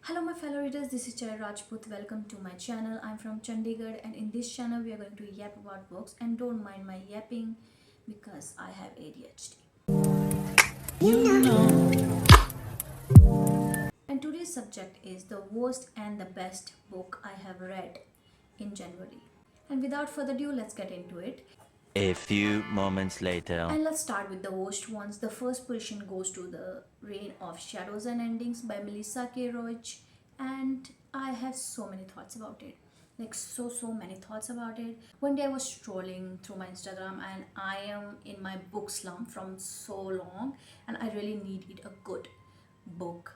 Hello my fellow readers, this is Chai Rajput. Welcome to my channel. I'm from Chandigarh and in this channel we are going to yap about books, and don't mind my yapping because I have ADHD. And today's subject is the worst and the best book I have read in January. And without further ado, let's get into it. A few moments later. And let's start with the worst ones. The first position goes to The Reign of Shadows and Endings by Melissa K. Roach. And I have so many thoughts about it. Like so many thoughts about it. One day I was scrolling through my Instagram and I am in my book slump from so long, and I really needed a good book,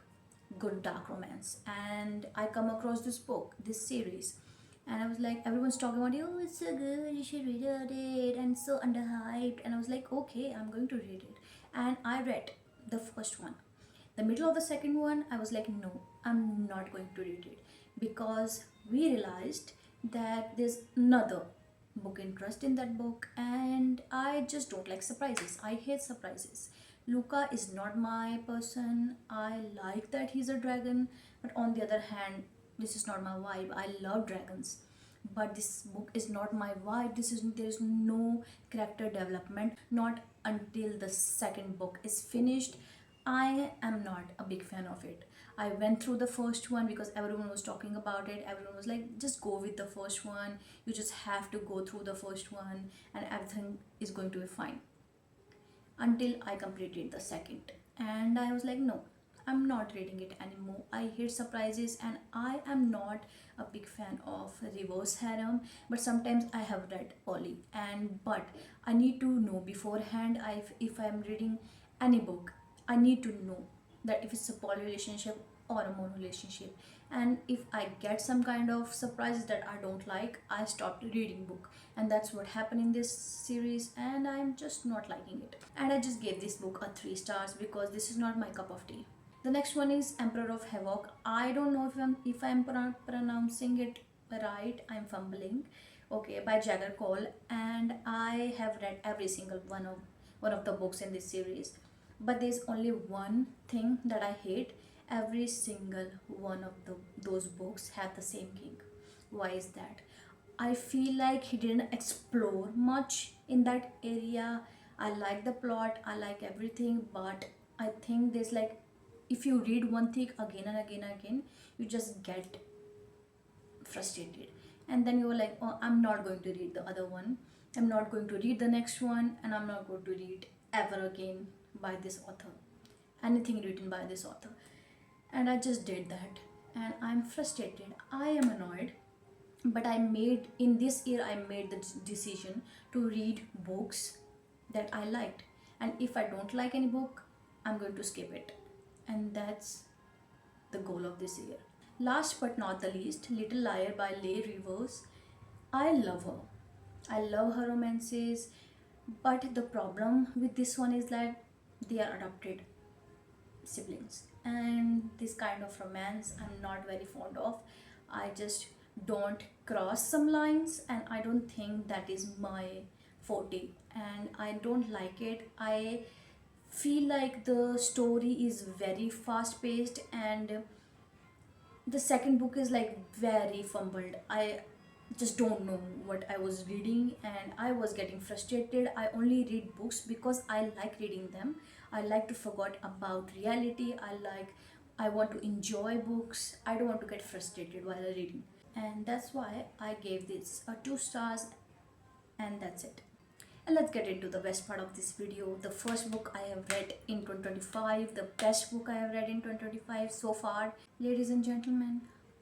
good dark romance. And I come across this book, this series, and I was like, everyone's talking about it. Oh, it's so good, you should read it, and so underhyped. And I was like, okay, I'm going to read it. And I read the first one. The middle of the second one, I was like, no, I'm not going to read it, because we realized that there's another book interest in that book, and I just don't like surprises. I hate surprises. Luca is not my person. I like that he's a dragon, but on the other hand, this is not my vibe. I love dragons, but this book is not my vibe. There is no character development, not until the second book is finished. I am not a big fan of it. I went through the first one because everyone was talking about it. Everyone was like, just go with the first one. You just have to go through the first one and everything is going to be fine. Until I completed the second. And I was like, no, I'm not reading it anymore. I hate surprises and I am not a big fan of reverse harem, but sometimes I have read early, and but I need to know beforehand. If I'm reading any book, I need to know that if it's a poly relationship or a mono relationship. And if I get some kind of surprises that I don't like, I stopped reading book. And that's what happened in this series, and I'm just not liking it. And I just gave this book a 3 stars because this is not my cup of tea. The next one is Emperor of Havoc. I don't know if I'm pronouncing it right. I'm fumbling. Okay, by Jagger Cole, and I have read every single one of the books in this series. But there's only one thing that I hate. Every single one of those books have the same king. Why is that? I feel like he didn't explore much in that area. I like the plot, I like everything, but I think there's like, if you read one thing again and again and again, you just get frustrated. And then you're like, oh, I'm not going to read the other one. I'm not going to read the next one, and I'm not going to read ever again by this author. Anything written by this author. And I just did that. And I'm frustrated. I am annoyed, but I made in this year I made the decision to read books that I liked. And if I don't like any book, I'm going to skip it. And that's the goal of this year. Last but not the least, Little Liar by Leigh Rivers. I love her. I love her romances, but the problem with this one is that they are adopted siblings, and this kind of romance I'm not very fond of. I just don't cross some lines, and I don't think that is my forte, and I don't like it. I feel like the story is very fast paced, and the second book is like very fumbled. I just don't know what I was reading, and I was getting frustrated. I only read books because I like reading them. I like to forget about reality. I want to enjoy books. I don't want to get frustrated while reading. And that's why I gave this a 2 stars, and that's it. And let's get into the best part of this video. The first book I have read in 2025, the best book I have read in 2025 so far, ladies and gentlemen,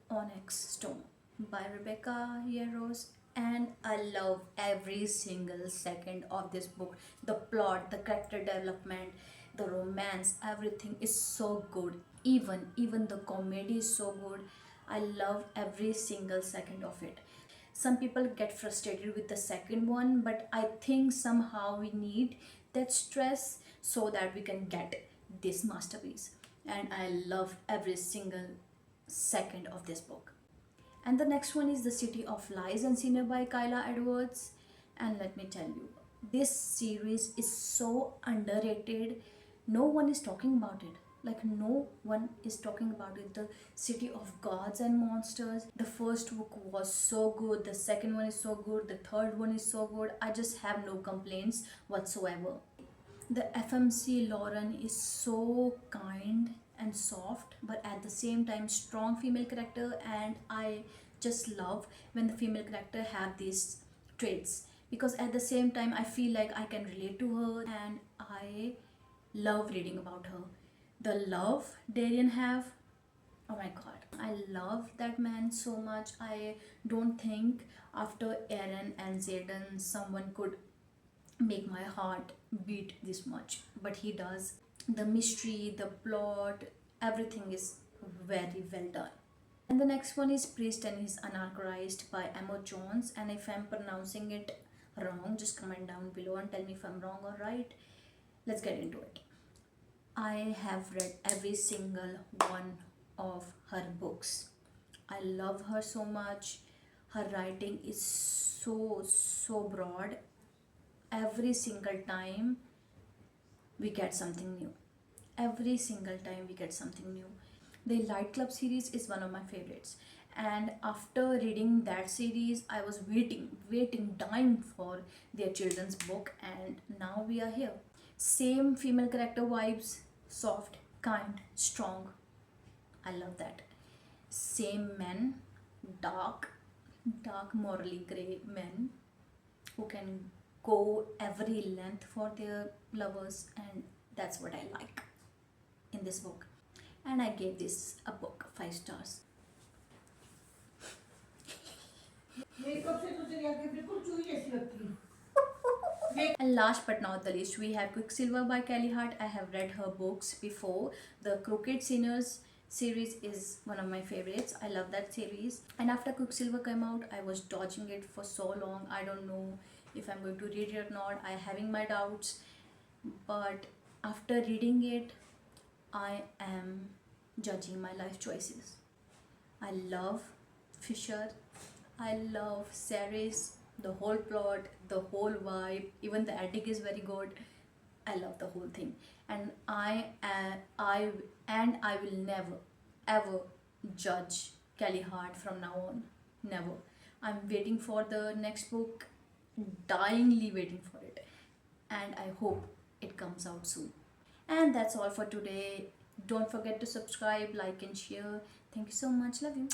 Onyx Stone by Rebecca Yarros. And I love every single second of this book. The plot, the character development, the romance, everything is so good. Even the comedy is so good. I love every single second of it. Some people get frustrated with the second one, but I think somehow we need that stress so that we can get this masterpiece. And I love every single second of this book. And the next one is The City of Lies and Sinner by Kyla Edwards. And let me tell you, this series is so underrated. No one is talking about it. Like no one is talking about it. The City of Gods and Monsters, the first book was so good, the second one is so good, the third one is so good. I just have no complaints whatsoever. The FMC Lauren is so kind and soft, but at the same time strong female character, and I just love when the female character have these traits, because at the same time I feel like I can relate to her and I love reading about her. The love Darian have, oh my god, I love that man so much. I don't think after Aaron and Zayden someone could make my heart beat this much, but he does. The mystery, the plot, everything is very well done. And the next one is Priest and His Anarchized by Emma Jones, and if I'm pronouncing it wrong, just comment down below and tell me if I'm wrong or right. Let's get into it. I have read every single one of her books. I love her so much. Her writing is so broad. Every single time we get something new. Every single time we get something new. The Light Club series is one of my favorites. And after reading that series, I was waiting, dying for their children's book, and now we are here. Same female character vibes, soft, kind, strong. I love that. Same men, dark, morally grey men who can go every length for their lovers, and that's what I like in this book. And I gave this a book 5 stars. Makeup से तो तेरी आंखें बिल्कुल चूही जैसी लगती हैं. And last but not the least, we have Quicksilver by Kelly Hart. I have read her books before. The Crooked Sinners series is one of my favorites. I love that series. And after Quicksilver came out, I was dodging it for so long. I don't know if I'm going to read it or not. I having my doubts. But after reading it, I am judging my life choices. I love Fisher. I love Ceres, the whole plot, the whole vibe. Even the ending is very good. I love the whole thing, and I will never ever judge Kelly Hart from now on. Never. I'm waiting for the next book, dyingly waiting for it, and I hope it comes out soon. And that's all for today. Don't forget to subscribe, like, and share. Thank you so much. Love you.